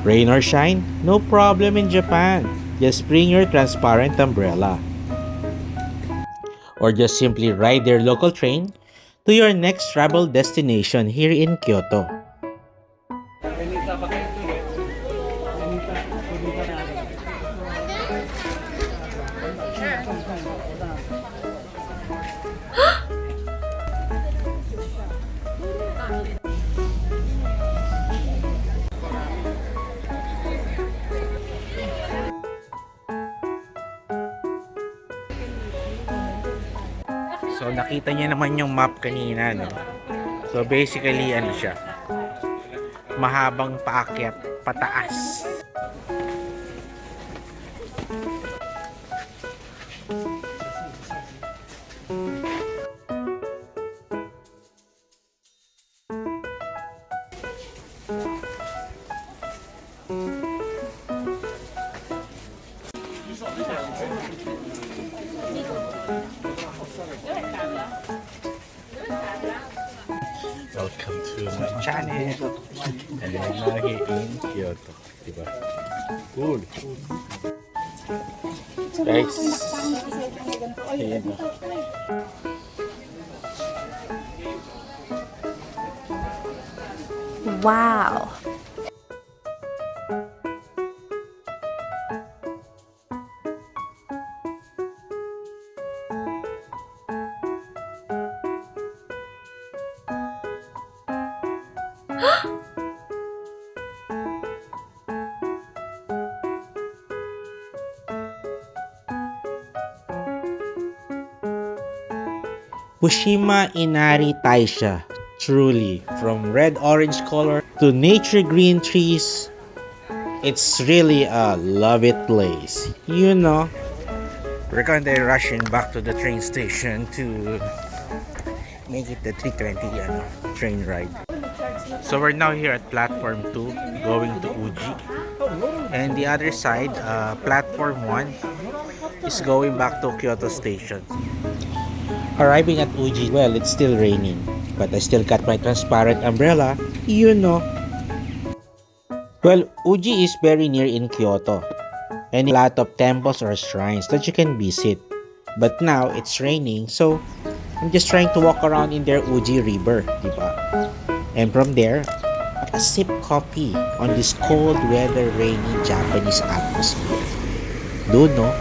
Rain or shine, no problem in Japan. Just bring your transparent umbrella. Or just simply ride their local train to your next travel destination here in Kyoto. So nakita niya naman yung map kanina, no? So basically ano siya, mahabang paakyat pataas. Welcome to my channel. And we're now here in Kyoto. Diba? Cool. Guys. Ayan na. Wow. Fushima Inari Taisha. Truly, from red-orange color to nature green trees, it's really a love it place. You know, we're kinda rushing back to the train station to make it the 3:20 train ride. So we're now here at platform 2 going to Uji, and the other side, platform 1 is going back to Kyoto station. Arriving at Uji, well, it's still raining, but I still got my transparent umbrella, you know. Well, Uji is very near in Kyoto, and a lot of temples or shrines that you can visit. But now, it's raining, so I'm just trying to walk around in their Uji River, diba? And from there, a sip coffee on this cold weather, rainy Japanese atmosphere. Dude, no?